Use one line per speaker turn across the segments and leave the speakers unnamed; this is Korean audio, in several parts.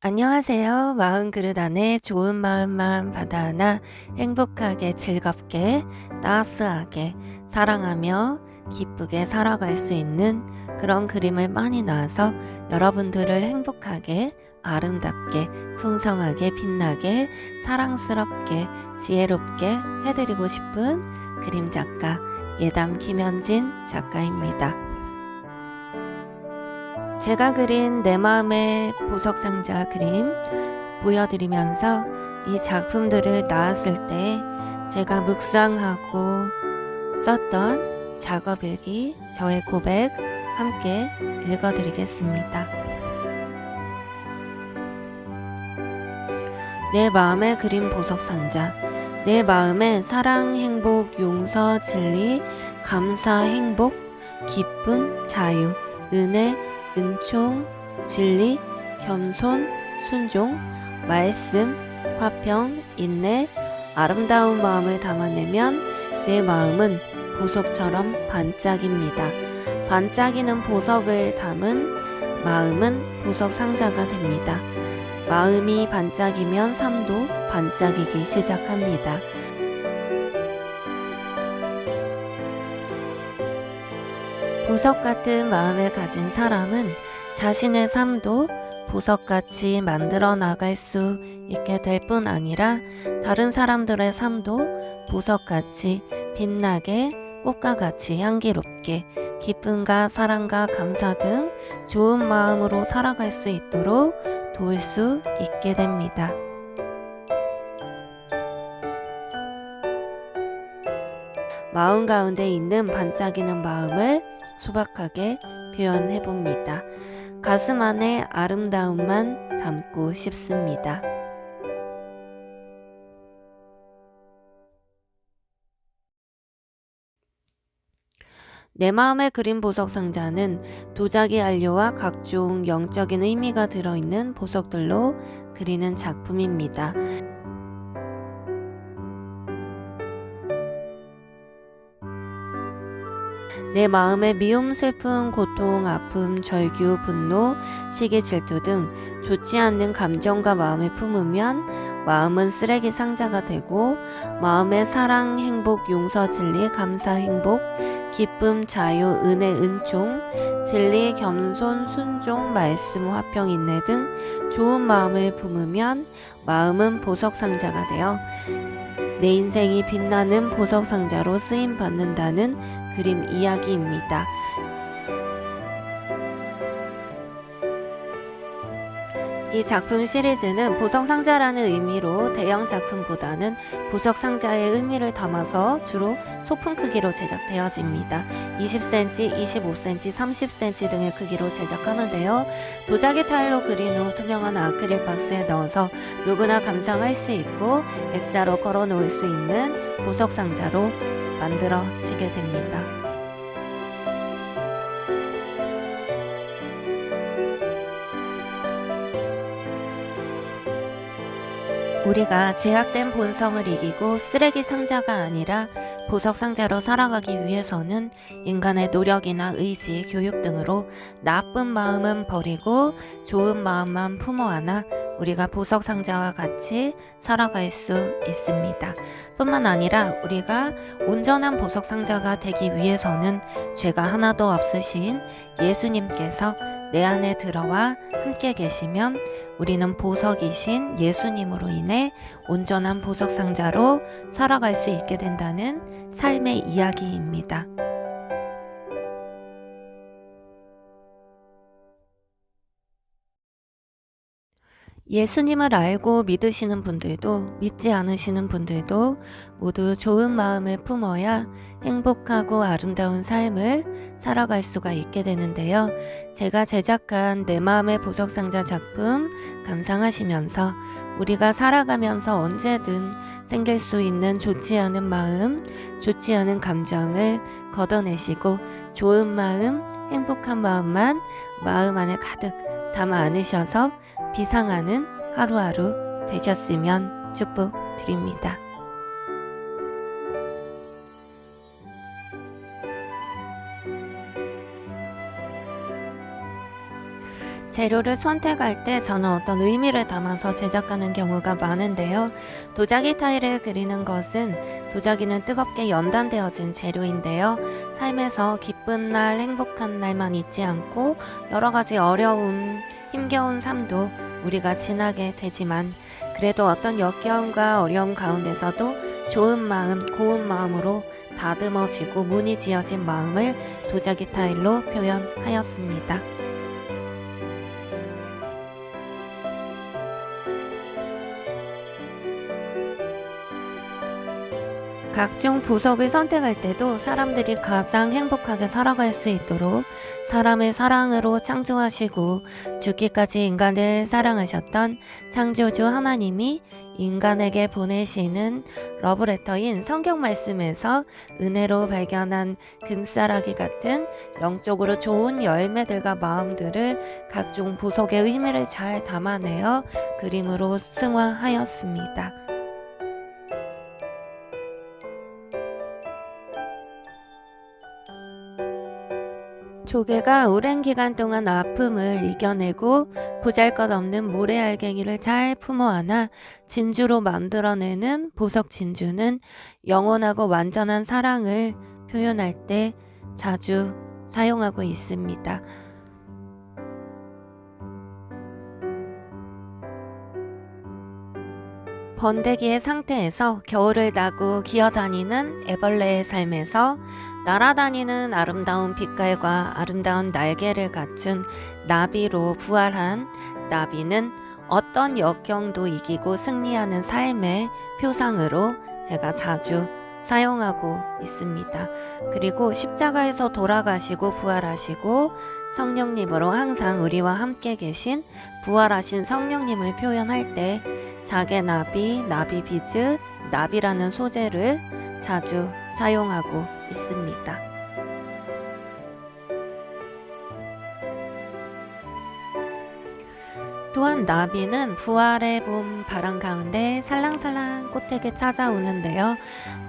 안녕하세요. 마음 그릇 안에 좋은 마음만 받아안아 행복하게 즐겁게 따스하게 사랑하며 기쁘게 살아갈 수 있는 그런 그림을 많이 나와서 여러분들을 행복하게 아름답게 풍성하게 빛나게 사랑스럽게 지혜롭게 해드리고 싶은 그림 작가 예담 김현진 작가입니다. 제가 그린 내 마음의 보석상자 그림 보여드리면서 이 작품들을 나왔을 때 제가 묵상하고 썼던 작업일기, 저의 고백 함께 읽어드리겠습니다. 내 마음에 그린 보석상자. 내 마음에 사랑, 행복, 용서, 진리, 감사, 행복, 기쁨, 자유, 은혜, 은총, 진리, 겸손, 순종, 말씀, 화평, 인내, 아름다운 마음을 담아내면 내 마음은 보석처럼 반짝입니다. 반짝이는 보석을 담은 마음은 보석 상자가 됩니다. 마음이 반짝이면 삶도 반짝이기 시작합니다. 보석 같은 마음을 가진 사람은 자신의 삶도 보석같이 만들어 나갈 수 있게 될 뿐 아니라 다른 사람들의 삶도 보석같이 빛나게 꽃과 같이 향기롭게 기쁨과 사랑과 감사 등 좋은 마음으로 살아갈 수 있도록 도울 수 있게 됩니다. 마음 가운데 있는 반짝이는 마음을 소박하게 표현해 봅니다. 가슴 안에 아름다움만 담고 싶습니다. 내 마음에 그린 보석 상자는 도자기 안료와 각종 영적인 의미가 들어있는 보석들로 그리는 작품입니다. 내 마음에 미움, 슬픔, 고통, 아픔, 절규, 분노, 시기, 질투 등 좋지 않는 감정과 마음을 품으면 마음은 쓰레기 상자가 되고 마음의 사랑, 행복, 용서, 진리, 감사, 행복, 기쁨, 자유, 은혜, 은총, 진리, 겸손, 순종, 말씀, 화평, 인내 등 좋은 마음을 품으면 마음은 보석 상자가 되어 내 인생이 빛나는 보석 상자로 쓰임 받는다는 그림 이야기입니다. 이 작품 시리즈는 보석상자라는 의미로 대형 작품보다는 보석상자의 의미를 담아서 주로 소품 크기로 제작되어집니다. 20cm, 25cm, 30cm 등의 크기로 제작하는데요. 도자기 타일로 그린 후 투명한 아크릴 박스에 넣어서 누구나 감상할 수 있고 액자로 걸어 놓을 수 있는 보석상자로 만들어지게 됩니다. 우리가 죄악된 본성을 이기고 쓰레기 상자가 아니라 보석 상자로 살아가기 위해서는 인간의 노력이나 의지, 교육 등으로 나쁜 마음은 버리고 좋은 마음만 품어 안아 우리가 보석 상자와 같이 살아갈 수 있습니다. 뿐만 아니라 우리가 온전한 보석 상자가 되기 위해서는 죄가 하나도 없으신 예수님께서 내 안에 들어와 함께 계시면 우리는 보석이신 예수님으로 인해 온전한 보석 상자로 살아갈 수 있게 된다는 삶의 이야기입니다. 예수님을 알고 믿으시는 분들도 믿지 않으시는 분들도 모두 좋은 마음을 품어야 행복하고 아름다운 삶을 살아갈 수가 있게 되는데요. 제가 제작한 내 마음의 보석상자 작품 감상하시면서 우리가 살아가면서 언제든 생길 수 있는 좋지 않은 마음, 좋지 않은 감정을 걷어내시고 좋은 마음, 행복한 마음만 마음 안에 가득 담아 안으셔서 비상하는 하루하루 되셨으면 축복드립니다. 재료를 선택할 때 저는 어떤 의미를 담아서 제작하는 경우가 많은데요. 도자기 타일을 그리는 것은 도자기는 뜨겁게 연단되어진 재료인데요. 삶에서 기쁜 날, 행복한 날만 있지 않고 여러 가지 어려움, 힘겨운 삶도 우리가 지나게 되지만 그래도 어떤 역겨움과 어려움 가운데서도 좋은 마음, 고운 마음으로 다듬어지고 무늬 지어진 마음을 도자기 타일로 표현하였습니다. 각종 보석을 선택할 때도 사람들이 가장 행복하게 살아갈 수 있도록 사람을 사랑으로 창조하시고 죽기까지 인간을 사랑하셨던 창조주 하나님이 인간에게 보내시는 러브레터인 성경 말씀에서 은혜로 발견한 금싸라기 같은 영적으로 좋은 열매들과 마음들을 각종 보석의 의미를 잘 담아내어 그림으로 승화하였습니다. 조개가 오랜 기간 동안 아픔을 이겨내고 보잘것없는 모래알갱이를 잘 품어 안아 진주로 만들어내는 보석 진주는 영원하고 완전한 사랑을 표현할 때 자주 사용하고 있습니다. 번데기의 상태에서 겨울을 나고 기어다니는 애벌레의 삶에서 날아다니는 아름다운 빛깔과 아름다운 날개를 갖춘 나비로 부활한 나비는 어떤 역경도 이기고 승리하는 삶의 표상으로 제가 자주 사용하고 있습니다. 그리고 십자가에서 돌아가시고 부활하시고 성령님으로 항상 우리와 함께 계신 부활하신 성령님을 표현할 때 자개 나비, 나비 비즈, 나비라는 소재를 자주 사용하고 있습니다. 또한 나비는 부활의 봄 바람 가운데 살랑살랑 꽃에게 찾아오는데요.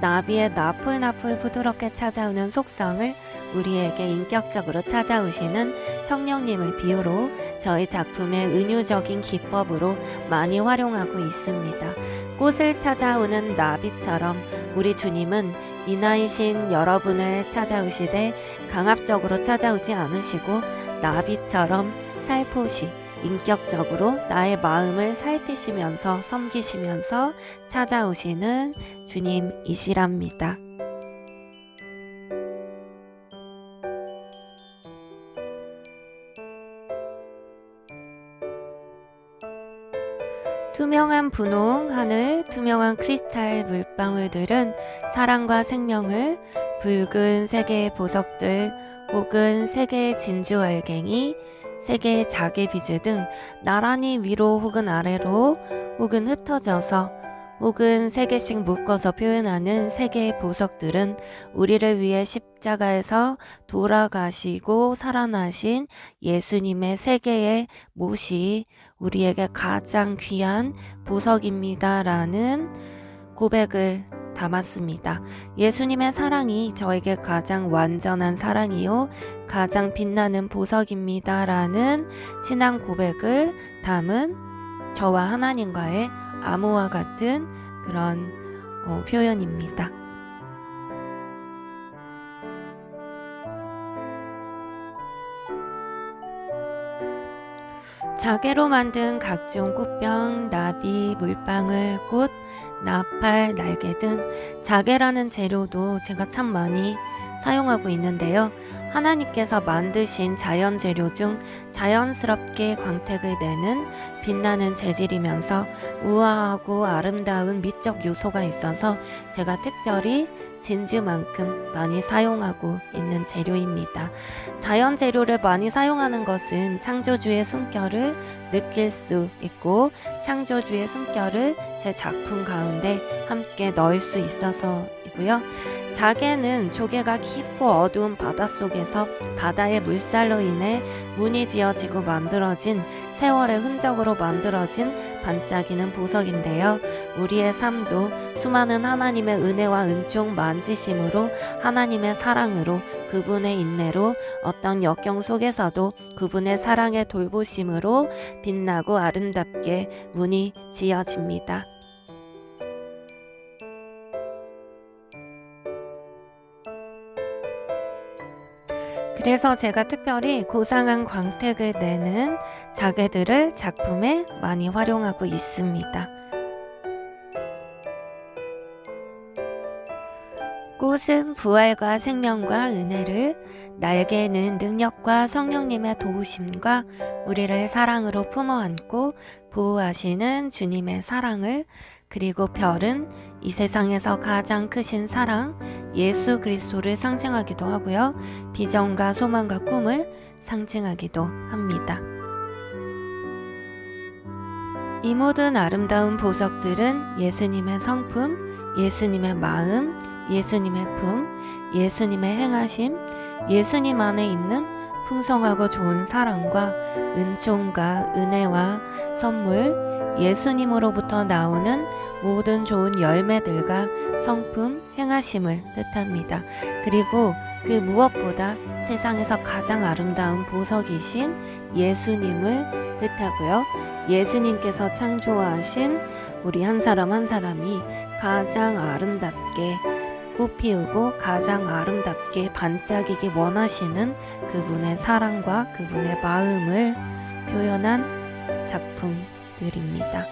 나비의 나풀나풀 부드럽게 찾아오는 속성을 우리에게 인격적으로 찾아오시는 성령님을 비유로 저희 작품의 은유적인 기법으로 많이 활용하고 있습니다. 꽃을 찾아오는 나비처럼 우리 주님은 이나이신 여러분을 찾아오시되 강압적으로 찾아오지 않으시고 나비처럼 살포시 인격적으로 나의 마음을 살피시면서 섬기시면서 찾아오시는 주님이시랍니다. 투명한 분홍 하늘, 투명한 크리스탈 물방울들은 사랑과 생명을, 붉은 세 개의 보석들 혹은 세 개의 진주 알갱이, 세 개의 자개 비즈 등 나란히 위로 혹은 아래로 혹은 흩어져서 혹은 세 개씩 묶어서 표현하는 세 개의 보석들은 우리를 위해 십자가에서 돌아가시고 살아나신 예수님의 세 개의 못이 우리에게 가장 귀한 보석입니다라는 고백을 담았습니다. 예수님의 사랑이 저에게 가장 완전한 사랑이요 가장 빛나는 보석입니다라는 신앙 고백을 담은 저와 하나님과의 암호와 같은 그런 표현입니다. 자개로 만든 각종 꽃병, 나비, 물방울, 꽃, 나팔, 날개 등 자개라는 재료도 제가 참 많이 사용하고 있는데요. 하나님께서 만드신 자연 재료 중 자연스럽게 광택을 내는 빛나는 재질이면서 우아하고 아름다운 미적 요소가 있어서 제가 특별히 진주만큼 많이 사용하고 있는 재료입니다. 자연 재료를 많이 사용하는 것은 창조주의 숨결을 느낄 수 있고 창조주의 숨결을 제 작품 가운데 함께 넣을 수 있어서이고요. 자개는 조개가 깊고 어두운 바닷속에서 바다의 물살로 인해 무늬 지어지고 만들어진 세월의 흔적으로 만들어진 반짝이는 보석인데요. 우리의 삶도 수많은 하나님의 은혜와 은총 만지심으로 하나님의 사랑으로 그분의 인내로 어떤 역경 속에서도 그분의 사랑의 돌보심으로 빛나고 아름답게 문이 지어집니다. 그래서 제가 특별히 고상한 광택을 내는 자개들을 작품에 많이 활용하고 있습니다. 꽃은 부활과 생명과 은혜를, 날개는 능력과 성령님의 도우심과 우리를 사랑으로 품어 안고 보호하시는 주님의 사랑을, 그리고 별은 이 세상에서 가장 크신 사랑, 예수 그리스도를 상징하기도 하고요. 비전과 소망과 꿈을 상징하기도 합니다. 이 모든 아름다운 보석들은 예수님의 성품, 예수님의 마음, 예수님의 품, 예수님의 행하심, 예수님 안에 있는 풍성하고 좋은 사랑과 은총과 은혜와 선물, 예수님으로부터 나오는 모든 좋은 열매들과 성품, 행하심을 뜻합니다. 그리고 그 무엇보다 세상에서 가장 아름다운 보석이신 예수님을 뜻하고요. 예수님께서 창조하신 우리 한 사람 한 사람이 가장 아름답게 꽃피우고 가장 아름답게 반짝이기 원하시는 그분의 사랑과 그분의 마음을 표현한 작품들입니다.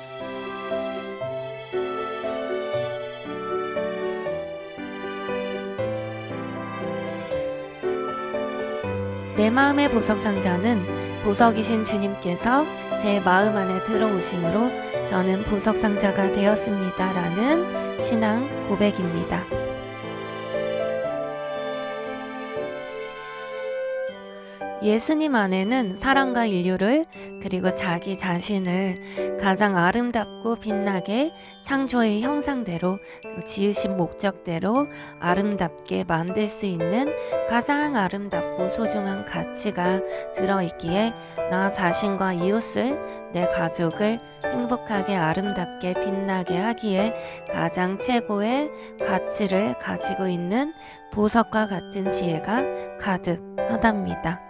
내 마음의 보석 상자는 보석이신 주님께서 제 마음 안에 들어오심으로 저는 보석 상자가 되었습니다. 라는 신앙 고백입니다. 예수님 안에는 사랑과 인류를 그리고 자기 자신을 가장 아름답고 빛나게 창조의 형상대로 지으신 목적대로 아름답게 만들 수 있는 가장 아름답고 소중한 가치가 들어있기에 나 자신과 이웃을, 내 가족을 행복하게 아름답게 빛나게 하기에 가장 최고의 가치를 가지고 있는 보석과 같은 지혜가 가득하답니다.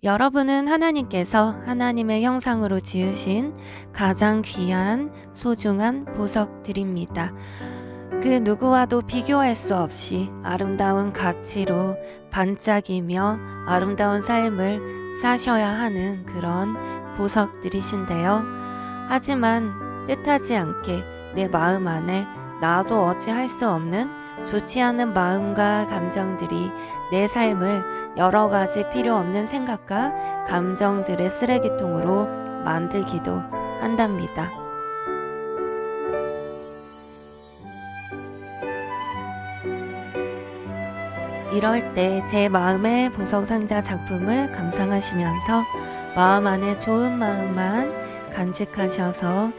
여러분은 하나님께서 하나님의 형상으로 지으신 가장 귀한 소중한 보석들입니다. 그 누구와도 비교할 수 없이 아름다운 가치로 반짝이며 아름다운 삶을 사셔야 하는 그런 보석들이신데요. 하지만 뜻하지 않게 내 마음 안에 나도 어찌할 수 없는 좋지 않은 마음과 감정들이 내 삶을 여러 가지 필요 없는 생각과 감정들의 쓰레기통으로 만들기도 한답니다. 이럴 때 제 마음의 보석상자 작품을 감상하시면서 마음 안에 좋은 마음만 간직하셔서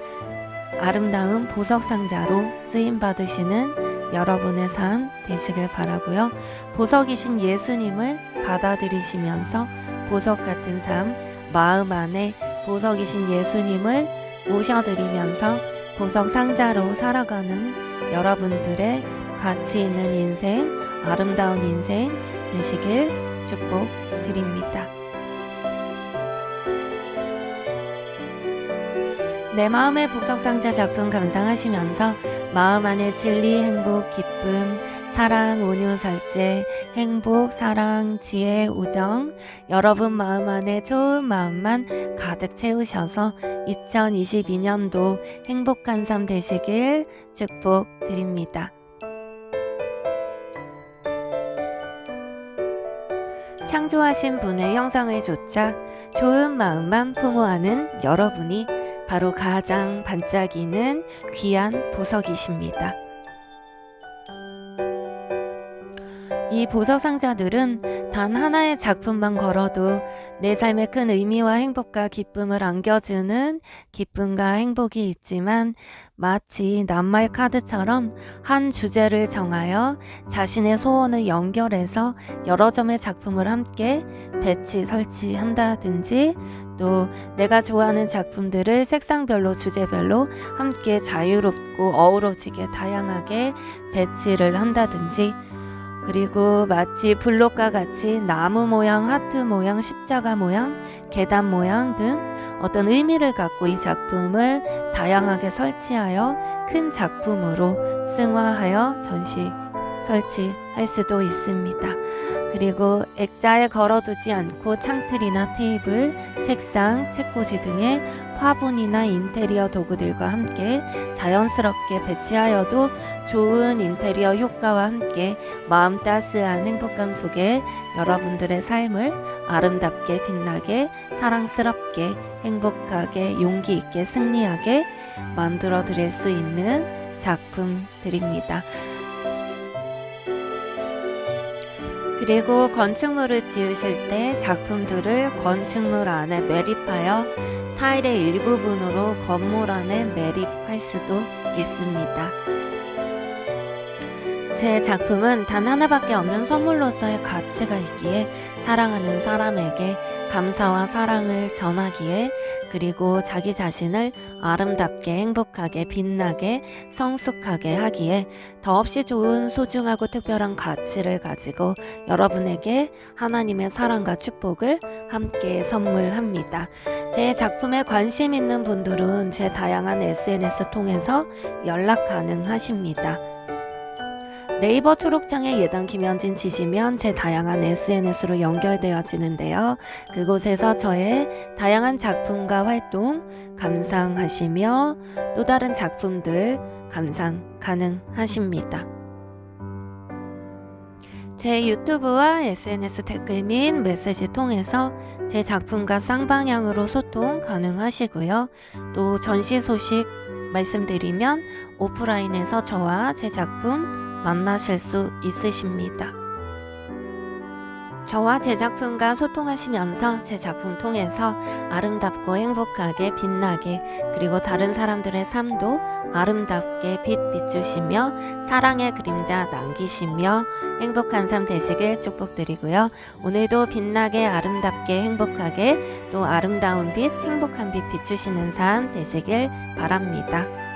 아름다운 보석상자로 쓰임받으시는 여러분의 삶 되시길 바라고요. 보석이신 예수님을 받아들이시면서 보석 같은 삶, 마음 안에 보석이신 예수님을 모셔드리면서 보석 상자로 살아가는 여러분들의 가치 있는 인생, 아름다운 인생 되시길 축복드립니다. 내 마음의 보석상자 작품 감상하시면서 마음 안에 진리, 행복, 기쁨, 사랑, 온유, 절제, 행복, 사랑, 지혜, 우정, 여러분 마음 안에 좋은 마음만 가득 채우셔서 2022년도 행복한 삶 되시길 축복드립니다. 창조하신 분의 형상을 좇아 좋은 마음만 품어하는 여러분이 바로 가장 반짝이는 귀한 보석이십니다. 이 보석 상자들은 단 하나의 작품만 걸어도 내 삶에 큰 의미와 행복과 기쁨을 안겨주는 기쁨과 행복이 있지만 마치 낱말 카드처럼 한 주제를 정하여 자신의 소원을 연결해서 여러 점의 작품을 함께 배치 설치한다든지 또 내가 좋아하는 작품들을 색상별로 주제별로 함께 자유롭고 어우러지게 다양하게 배치를 한다든지 그리고 마치 블록과 같이 나무 모양, 하트 모양, 십자가 모양, 계단 모양 등 어떤 의미를 갖고 이 작품을 다양하게 설치하여 큰 작품으로 승화하여 전시 설치할 수도 있습니다. 그리고 액자에 걸어두지 않고 창틀이나 테이블, 책상, 책꽂이 등의 화분이나 인테리어 도구들과 함께 자연스럽게 배치하여도 좋은 인테리어 효과와 함께 마음 따스한 행복감 속에 여러분들의 삶을 아름답게 빛나게 사랑스럽게 행복하게 용기 있게 승리하게 만들어 드릴 수 있는 작품들입니다. 그리고 건축물을 지으실 때 작품들을 건축물 안에 매립하여 타일의 일부분으로 건물 안에 매립할 수도 있습니다. 제 작품은 단 하나밖에 없는 선물로서의 가치가 있기에 사랑하는 사람에게 감사와 사랑을 전하기에 그리고 자기 자신을 아름답게 행복하게 빛나게 성숙하게 하기에 더없이 좋은 소중하고 특별한 가치를 가지고 여러분에게 하나님의 사랑과 축복을 함께 선물합니다. 제 작품에 관심 있는 분들은 제 다양한 SNS 통해서 연락 가능하십니다. 네이버 초록창에 예당 김현진 치시면 제 다양한 SNS로 연결되어지는데요. 그곳에서 저의 다양한 작품과 활동 감상하시며 또 다른 작품들 감상 가능하십니다. 제 유튜브와 SNS 댓글 및 메시지 통해서 제 작품과 쌍방향으로 소통 가능하시고요. 또 전시 소식 말씀드리면 오프라인에서 저와 제 작품 만나실 수 있으십니다. 저와 제 작품과 소통하시면서 제 작품 통해서 아름답고 행복하게 빛나게 그리고 다른 사람들의 삶도 아름답게 비추시며 사랑의 그림자 남기시며 행복한 삶 되시길 축복드리고요. 오늘도 빛나게 아름답게 행복하게 또 아름다운 빛 행복한 빛 비추시는 삶 되시길 바랍니다.